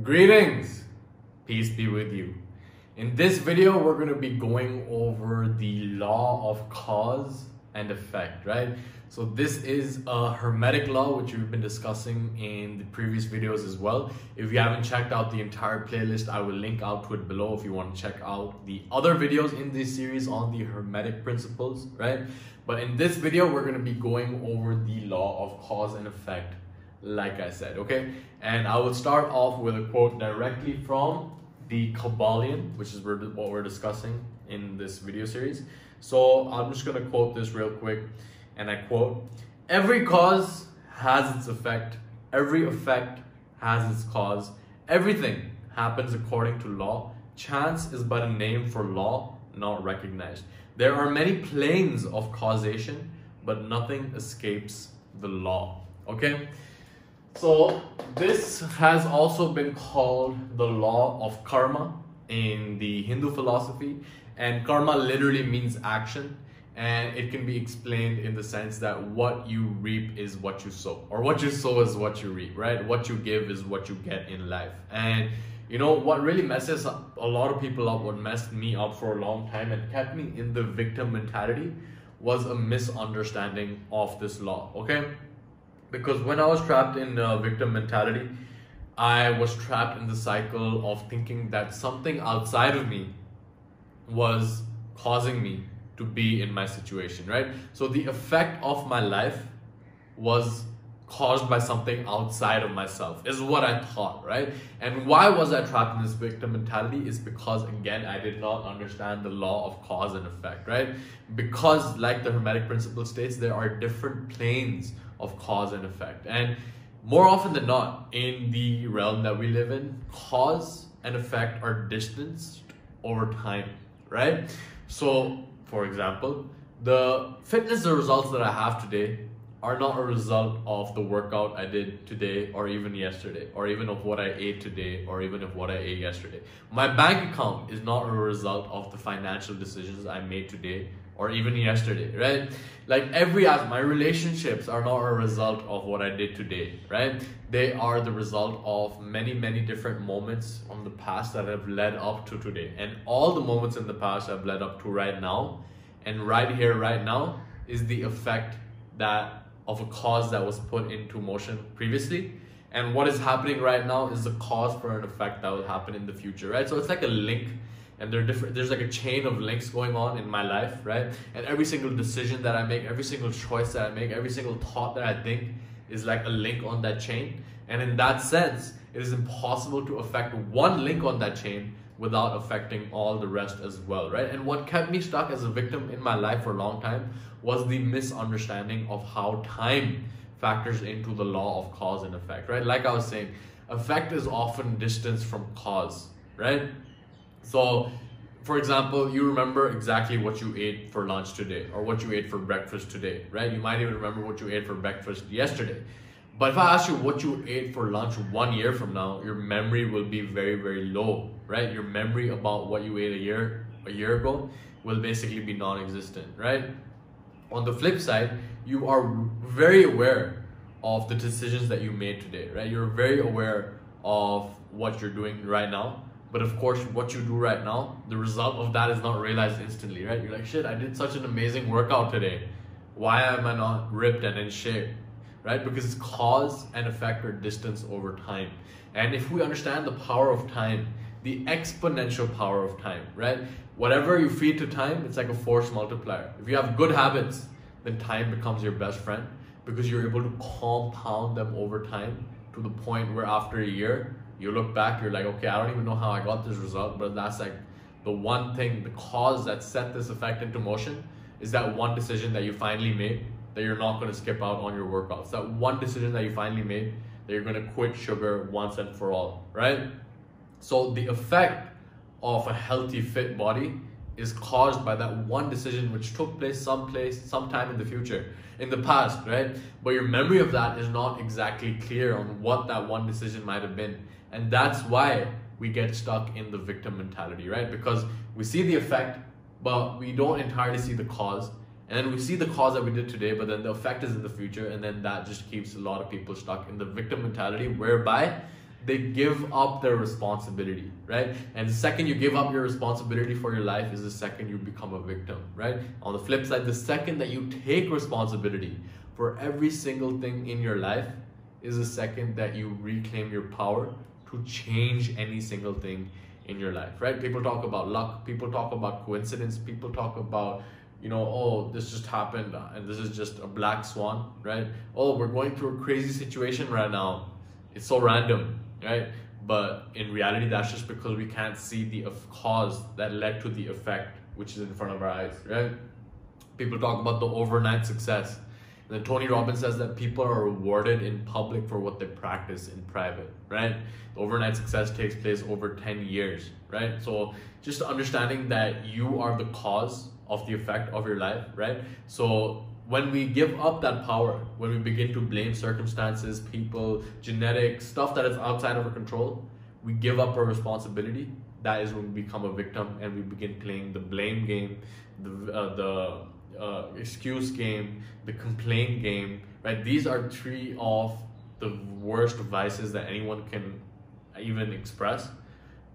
Greetings, peace be with you. In this video, we're going to be going over the law of cause and effect, right? So this is a Hermetic law, which we've been discussing in the previous videos as well. If you haven't checked out the entire playlist, I will link out to it below if you want to check out the other videos in this series on the Hermetic principles, right? But in this video, we're going to be going over the law of cause and effect, like I said, okay? And I will start off with a quote directly from the Kybalion, which is what we're discussing in this video series. So I'm just going to quote this real quick, and I quote, "Every cause has its effect, every effect has its cause, everything happens according to law. Chance is but a name for law not recognized. There are many planes of causation, but nothing escapes the law." Okay? So this has also been called the law of karma in the Hindu philosophy, and karma literally means action, and it can be explained in the sense that what you reap is what you sow, or what you sow is what you reap, right? What you give is what you get in life. And you know what really messes up a lot of people up, what messed me up for a long time and kept me in the victim mentality, was a misunderstanding of this law, okay? Because when I was trapped in victim mentality, I was trapped in the cycle of thinking that something outside of me was causing me to be in my situation, right? So the effect of my life was caused by something outside of myself, is what I thought, right? And why was I trapped in this victim mentality? Is because, again, I did not understand the law of cause and effect, right? Because, like the Hermetic principle states, there are different planes of cause and effect. And more often than not, in the realm that we live in, cause and effect are distanced over time, right? So, for example, the fitness results that I have today are not a result of the workout I did today or even yesterday, or even of what I ate today, or even of what I ate yesterday. My bank account is not a result of the financial decisions I made today or even yesterday, right? Like my relationships are not a result of what I did today, right? They are the result of many, many different moments from the past that have led up to today. And all the moments in the past have led up to right now. And right here, right now, is the effect of a cause that was put into motion previously. And what is happening right now is the cause for an effect that will happen in the future, right? So it's like a link, and there's like a chain of links going on in my life, right? And every single decision that I make, every single choice that I make, every single thought that I think is like a link on that chain. And in that sense, it is impossible to affect one link on that chain without affecting all the rest as well, right? And what kept me stuck as a victim in my life for a long time was the misunderstanding of how time factors into the law of cause and effect, right? Like I was saying, effect is often distance from cause, right? So, for example, you remember exactly what you ate for lunch today, or what you ate for breakfast today, right? You might even remember what you ate for breakfast yesterday. But if I ask you what you ate for lunch 1 year from now, your memory will be very, very low, right? Your memory about what you ate a year ago will basically be non-existent, right? On the flip side, you are very aware of the decisions that you made today, right? You're very aware of what you're doing right now. But of course, what you do right now, the result of that is not realized instantly, right? You're like, shit, I did such an amazing workout today. Why am I not ripped and in shape, right? Because cause and effect are distance over time. And if we understand the power of time, the exponential power of time, right? Whatever you feed to time, it's like a force multiplier. If you have good habits, then time becomes your best friend, because you're able to compound them over time to the point where after a year, you look back, you're like, okay, I don't even know how I got this result, but that's like the one thing, the cause that set this effect into motion is that one decision that you finally made that you're not going to skip out on your workouts. That one decision that you finally made that you're going to quit sugar once and for all, right? So the effect of a healthy, fit body is caused by that one decision which took place sometime in the future, in the past, right? But your memory of that is not exactly clear on what that one decision might have been. And that's why we get stuck in the victim mentality, right? Because we see the effect, but we don't entirely see the cause. And then we see the cause that we did today, but then the effect is in the future. And then that just keeps a lot of people stuck in the victim mentality, whereby they give up their responsibility, right? And the second you give up your responsibility for your life is the second you become a victim, right? On the flip side, the second that you take responsibility for every single thing in your life is the second that you reclaim your power to change any single thing in your life, right? People talk about luck, people talk about coincidence, people talk about, you know, oh, this just happened and this is just a black swan, right? Oh, we're going through a crazy situation right now. It's so random, right? But in reality, that's just because we can't see the cause that led to the effect, which is in front of our eyes, right? People talk about the overnight success. And then Tony Robbins says that people are rewarded in public for what they practice in private, right? The overnight success takes place over 10 years, right? So just understanding that you are the cause of the effect of your life, right? So when we give up that power, when we begin to blame circumstances, people, genetics, stuff that is outside of our control, we give up our responsibility. That is when we become a victim and we begin playing the blame game, the excuse game, the complaint game, right? These are three of the worst vices that anyone can even express,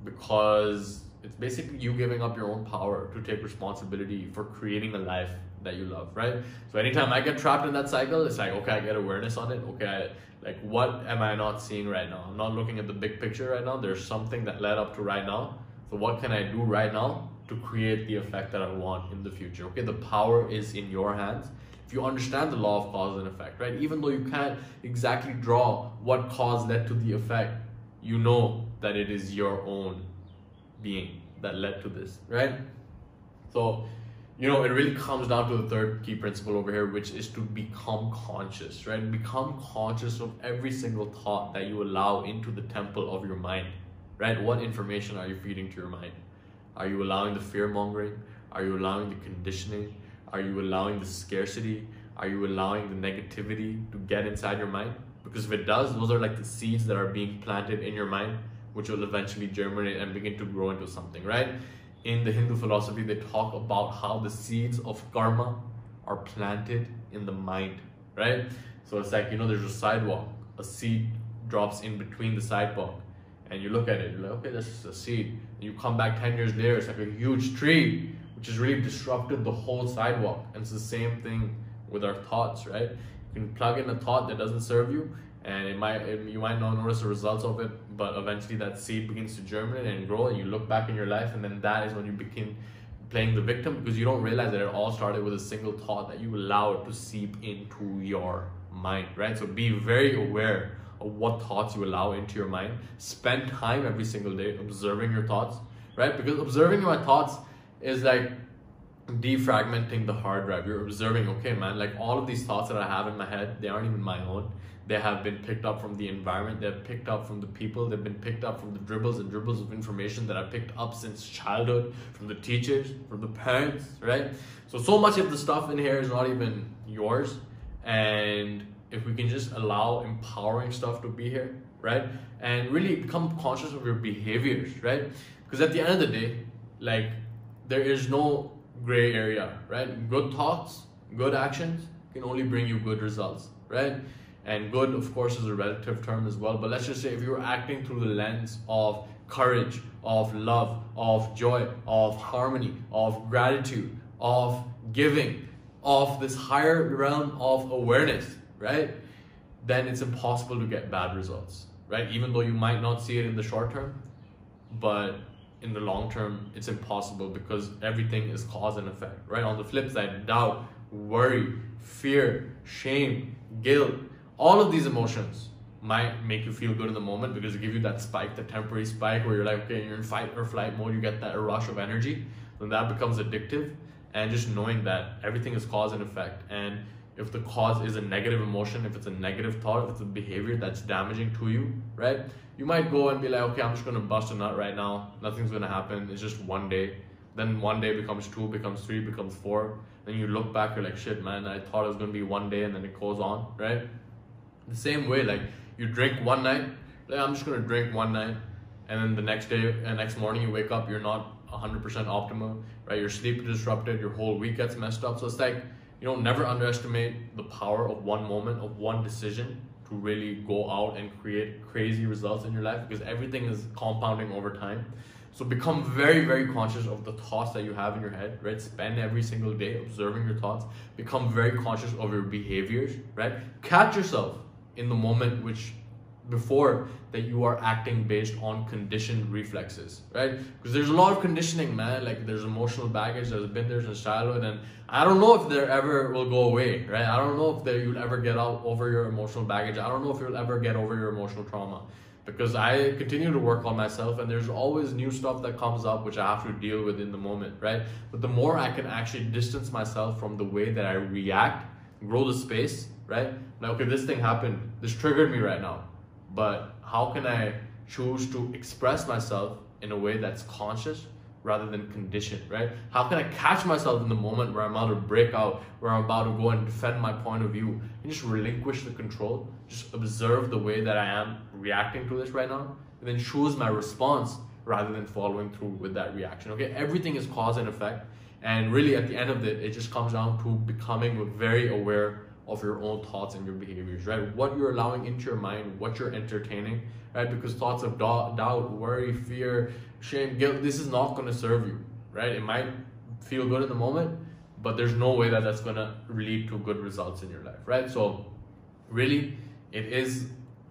because it's basically you giving up your own power to take responsibility for creating a life that you love, right? So anytime I get trapped in that cycle, it's like, okay, I get awareness on it. Okay, like what am I not seeing right now? I'm not looking at the big picture right now. There's something that led up to right now. So what can I do right now to create the effect that I want in the future? Okay, the power is in your hands. If you understand the law of cause and effect, right? Even though you can't exactly draw what cause led to the effect, you know that it is your own being that led to this, right? So, you know, it really comes down to the third key principle over here, which is to become conscious, right? Become conscious of every single thought that you allow into the temple of your mind, right? What information are you feeding to your mind? Are you allowing the fear mongering? Are you allowing the conditioning? Are you allowing the scarcity? Are you allowing the negativity to get inside your mind? Because if it does, those are like the seeds that are being planted in your mind, which will eventually germinate and begin to grow into something, right? In the Hindu philosophy, they talk about how the seeds of karma are planted in the mind, right? So it's like, you know, there's a sidewalk, a seed drops in between the sidewalk, and you look at it, you're like, okay, that's just a seed. And you come back 10 years later, it's like a huge tree, which has really disrupted the whole sidewalk. And it's the same thing with our thoughts, right? You can plug in a thought that doesn't serve you, and you might not notice the results of it, but eventually that seed begins to germinate and grow, and you look back in your life, and then that is when you begin playing the victim, because you don't realize that it all started with a single thought that you allow it to seep into your mind, right? So be very aware of what thoughts you allow into your mind. Spend time every single day observing your thoughts, right? Because observing my thoughts is like defragmenting the hard drive. You're observing, okay, man, like all of these thoughts that I have in my head, they aren't even my own. They have been picked up from the environment, they've picked up from the people, they've been picked up from the dribbles and dribbles of information that I picked up since childhood, from the teachers, from the parents, right? So much of the stuff in here is not even yours. And if we can just allow empowering stuff to be here, right? And really become conscious of your behaviors, right? Because at the end of the day, like, there is no gray area, right? Good thoughts, good actions can only bring you good results, right? And good, of course, is a relative term as well. But let's just say if you're acting through the lens of courage, of love, of joy, of harmony, of gratitude, of giving, of this higher realm of awareness, right? Then it's impossible to get bad results, right? Even though you might not see it in the short term, but in the long term, it's impossible, because everything is cause and effect, right? On the flip side, doubt, worry, fear, shame, guilt, all of these emotions might make you feel good in the moment because they give you that spike, the temporary spike where you're like, okay, you're in fight or flight mode, you get that rush of energy, then that becomes addictive. And just knowing that everything is cause and effect, and if the cause is a negative emotion, if it's a negative thought, if it's a behavior that's damaging to you, right? You might go and be like, okay, I'm just gonna bust a nut right now, nothing's gonna happen, it's just one day. Then one day becomes 2, becomes 3, becomes 4. Then you look back, you're like, shit, man, I thought it was gonna be one day, and then it goes on, right? The same way, like, you drink one night, like, I'm just gonna drink one night, and then the next day and next morning you wake up, you're not 100% optimal, right? Your sleep is disrupted, your whole week gets messed up. So it's like, you know, never underestimate the power of one moment, of one decision, to really go out and create crazy results in your life, because everything is compounding over time. So become very, very conscious of the thoughts that you have in your head, right? Spend every single day observing your thoughts. Become very conscious of your behaviors, right? Catch yourself in the moment before that you are acting based on conditioned reflexes, right? Because there's a lot of conditioning, man. Like there's emotional baggage that's been there since childhood, and I don't know if there ever will go away, right? I don't know if you'll ever get out over your emotional baggage. I don't know if you'll ever get over your emotional trauma, because I continue to work on myself, and there's always new stuff that comes up which I have to deal with in the moment, right? But the more I can actually distance myself from the way that I react, grow the space, right? Now, okay, this thing happened, this triggered me right now, but how can I choose to express myself in a way that's conscious rather than conditioned, right? How can I catch myself in the moment where I'm about to break out, where I'm about to go and defend my point of view, and just relinquish the control, just observe the way that I am reacting to this right now, and then choose my response rather than following through with that reaction, okay? Everything is cause and effect, and really at the end of it just comes down to becoming very aware of your own thoughts and your behaviors, right? What you're allowing into your mind, what you're entertaining, right? Because thoughts of doubt, worry, fear, shame, guilt, this is not going to serve you, right? It might feel good in the moment, but there's no way that that's going to lead to good results in your life, right? So really, it is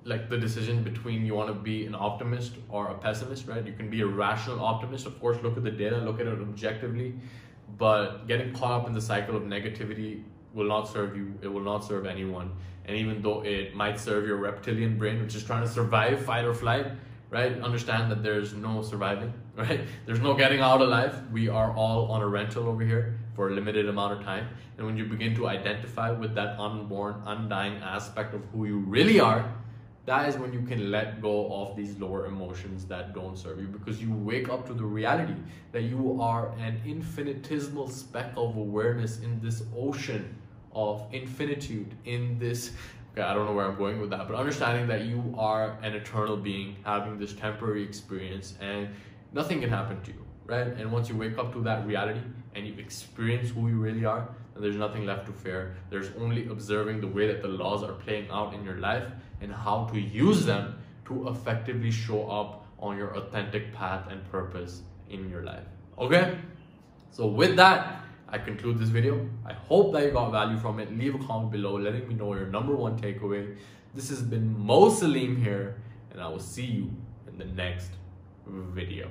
like the decision between you want to be an optimist or a pessimist, right? You can be a rational optimist, of course, look at the data, look at it objectively, but getting caught up in the cycle of negativity will not serve you, it will not serve anyone. And even though it might serve your reptilian brain, which is trying to survive, fight or flight, right? Understand that there's no surviving, right? There's no getting out alive. We are all on a rental over here for a limited amount of time. And when you begin to identify with that unborn, undying aspect of who you really are, that is when you can let go of these lower emotions that don't serve you, because you wake up to the reality that you are an infinitesimal speck of awareness in this ocean of infinitude, in this, okay, I don't know where I'm going with that, but understanding that you are an eternal being having this temporary experience and nothing can happen to you, right? And once you wake up to that reality and you experience who you really are, then there's nothing left to fear. There's only observing the way that the laws are playing out in your life and how to use them to effectively show up on your authentic path and purpose in your life. Okay? So with that, I conclude this video. I hope that you got value from it. Leave a comment below letting me know your #1 takeaway. This has been Mo Salim here, and I will see you in the next video.